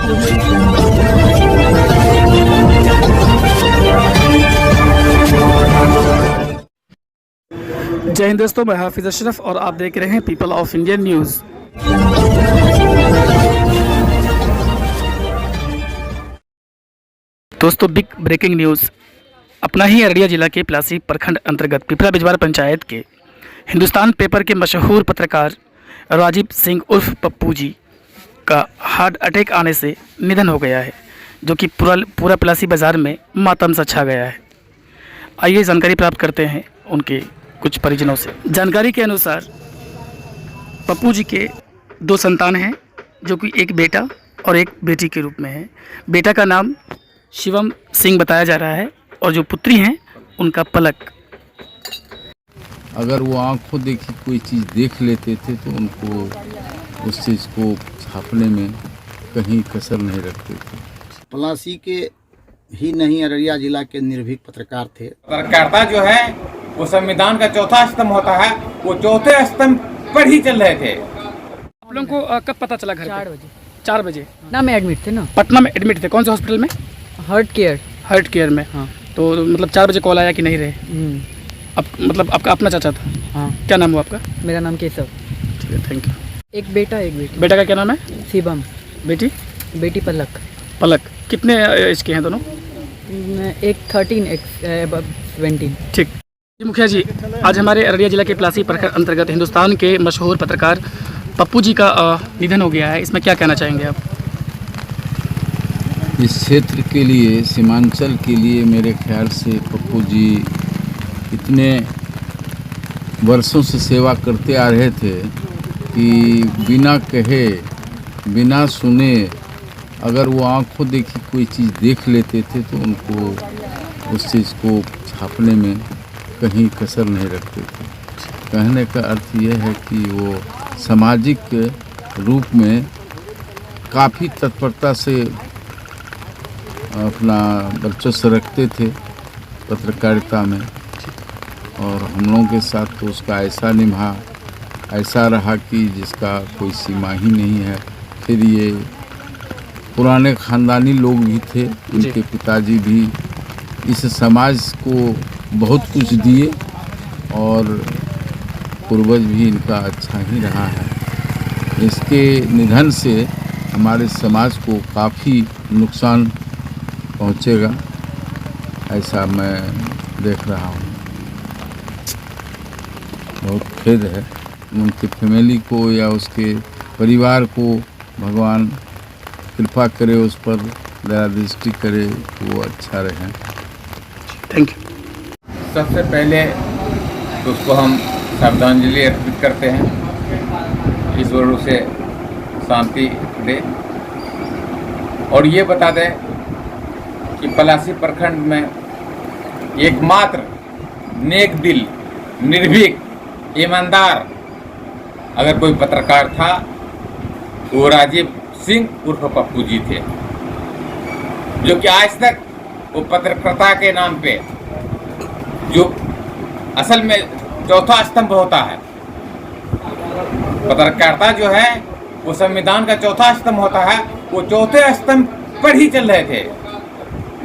जय हिंद दोस्तों, मैं हाफिज अशरफ और आप देख रहे हैं पीपल ऑफ इंडिया न्यूज़। दोस्तों, बिग ब्रेकिंग न्यूज़। अपना ही अररिया जिला के पलासी प्रखंड अंतर्गत पिपरा बिजवार पंचायत के हिंदुस्तान पेपर के मशहूर पत्रकार राजीव सिंह उर्फ पप्पू जी का हार्ट अटैक आने से निधन हो गया है, जो कि पूरा पलासी बाज़ार में मातम सा छा गया है। आइए जानकारी प्राप्त करते हैं उनके कुछ परिजनों से। जानकारी के अनुसार पप्पू जी के 2 संतान हैं, जो कि एक बेटा और एक बेटी के रूप में है। बेटा का नाम शिवम सिंह बताया जा रहा है और जो पुत्री हैं उनका पलक। अगर वो आँखों देखी कोई चीज़ देख लेते थे तो उनको उस चीज़ को छापने में कहीं कसर नहीं रखते थे। पलासी के ही नहीं, अररिया जिला के निर्भीक पत्रकार थे। पत्रकारिता जो है वो संविधान का चौथा स्तंभ होता है, वो चौथे स्तंभ पर ही चल रहे थे। आप लोगों को कब पता चला घर पे? 4 बजे। 4 बजे ना मैं एडमिट थे ना, पटना में एडमिट थे। कौन से हॉस्पिटल में? हार्ट केयर में। हाँ। तो मतलब 4 बजे कॉल आया कि नहीं रहे? अब मतलब आपका अपना चाचा था? हाँ। क्या नाम हुआ आपका? मेरा नाम केशव। ठीक है, थैंक यू। एक बेटा एक बेटी। बेटा का क्या नाम है? शिवम। बेटी पलक। कितने एज के हैं दोनों? एक 13, एक 17। ठीक। जी मुखिया जी, आज हमारे अररिया जिला के पलासी प्रखंड अंतर्गत हिंदुस्तान के मशहूर पत्रकार पप्पू जी का निधन हो गया है, इसमें क्या कहना चाहेंगे आप? इस क्षेत्र के लिए, सीमांचल के लिए मेरे ख्याल से पप्पू जी इतने वर्षों से सेवा करते आ रहे थे कि बिना कहे बिना सुने अगर वो आँखों देखी कोई चीज़ देख लेते थे तो उनको उस चीज़ को छापने में कहीं कसर नहीं रखते थे। कहने का अर्थ यह है कि वो सामाजिक रूप में काफ़ी तत्परता से अपना वर्चस्व रखते थे पत्रकारिता में, और हम लोगों के साथ तो उसका ऐसा रहा कि जिसका कोई सीमा ही नहीं है। फिर ये पुराने ख़ानदानी लोग भी थे, उनके पिताजी भी इस समाज को बहुत कुछ दिए और पूर्वज भी इनका अच्छा ही रहा है। इसके निधन से हमारे समाज को काफ़ी नुकसान पहुंचेगा, ऐसा मैं देख रहा हूं। बहुत खेद है। उनके फैमिली को या उसके परिवार को भगवान कृपा करे, उस पर दया दृष्टि करे, वो अच्छा रहे। Thank you. सबसे पहले तो उसको हम श्रद्धांजलि अर्पित करते हैं, ईश्वर उसे शांति दे। और ये बता दें कि पलासी प्रखंड में एकमात्र नेक दिल, निर्भीक, ईमानदार अगर कोई पत्रकार था वो राजीव सिंह उर्फ पप्पू जी थे, जो कि आज तक वो पत्रकारिता के नाम पे, जो असल में चौथा स्तंभ होता है, पत्रकारिता जो है वो संविधान का चौथा स्तंभ होता है, वो चौथे स्तंभ पर ही चल रहे थे।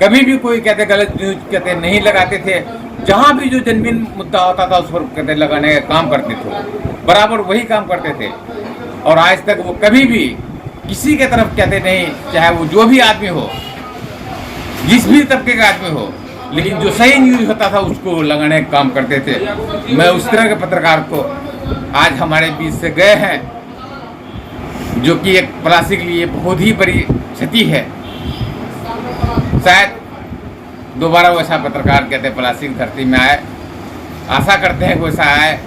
कभी भी कोई कहते गलत न्यूज कहते नहीं लगाते थे। जहाँ भी जो जनहीन मुद्दा होता था उस पर कहते लगाने का काम करते थे, बराबर वही काम करते थे। और आज तक वो कभी भी किसी के तरफ कहते नहीं, चाहे वो जो भी आदमी हो, जिस भी तबके का आदमी हो, लेकिन जो सही न्यूज होता था उसको लगाने का काम करते थे। मैं उस तरह के पत्रकार को आज हमारे बीच से गए हैं, जो कि एक पलासी के लिए बहुत ही बड़ी क्षति है। शायद दोबारा वैसा पत्रकार कहते पलासी की धरती में आए, आशा करते हैं कि वैसा आए।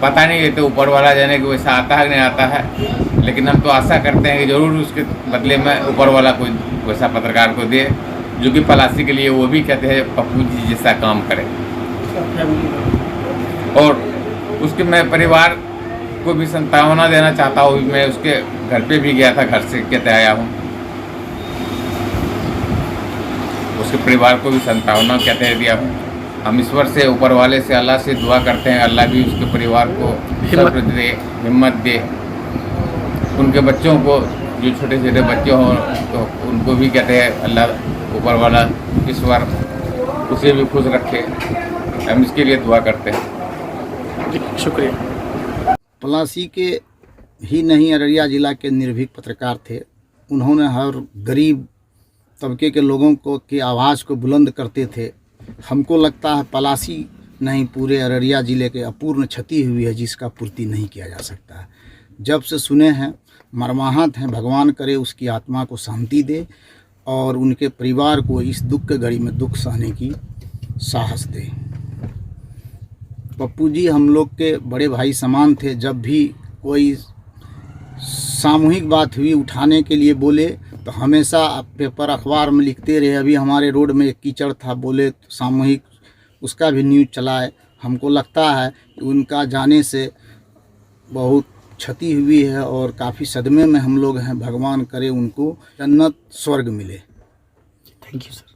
पता नहीं ये तो ऊपर वाला जाने कि वैसा आता है नहीं आता है, लेकिन हम तो आशा करते हैं कि ज़रूर उसके बदले में ऊपर वाला कोई वैसा पत्रकार को दे, जो कि पलासी के लिए वो भी कहते हैं पप्पू जी जैसा काम करे। और उसके मैं परिवार को भी सांत्वना देना चाहता हूँ। मैं उसके घर पे भी गया था, घर से कहते आया हूँ। उसके परिवार को भी सांत्वना कहते हैं दिया हूँ। हम ईश्वर से, ऊपर वाले से, अल्लाह से दुआ करते हैं, अल्लाह भी उसके परिवार को सब्र दे, हिम्मत दे, उनके बच्चों को जो छोटे छोटे बच्चे हों तो उनको भी कहते हैं अल्लाह ऊपर वाला इस बार उसे भी खुश रखे, हम इसके लिए दुआ करते हैं। जी शुक्रिया। पलासी के ही नहीं अररिया जिला के निर्भीक पत्रकार थे। उन्होंने हर गरीब तबके के लोगों को की आवाज़ को बुलंद करते थे। हमको लगता है पलासी नहीं पूरे अररिया ज़िले के अपूर्ण क्षति हुई है जिसका पूर्ति नहीं किया जा सकता है। जब से सुने हैं मर्माहत हैं, भगवान करे उसकी आत्मा को शांति दे और उनके परिवार को इस दुख के घड़ी में दुख सहने की साहस दे। पप्पू जी हम लोग के बड़े भाई समान थे। जब भी कोई सामूहिक बात हुई उठाने के लिए बोले तो हमेशा पेपर अखबार में लिखते रहे। अभी हमारे रोड में एक कीचड़ था, बोले तो सामूहिक उसका भी न्यूज़ चलाए। हमको लगता है कि उनका जाने से बहुत क्षति हुई है और काफ़ी सदमे में हम लोग हैं। भगवान करे उनको जन्नत स्वर्ग मिले। Thank you sir.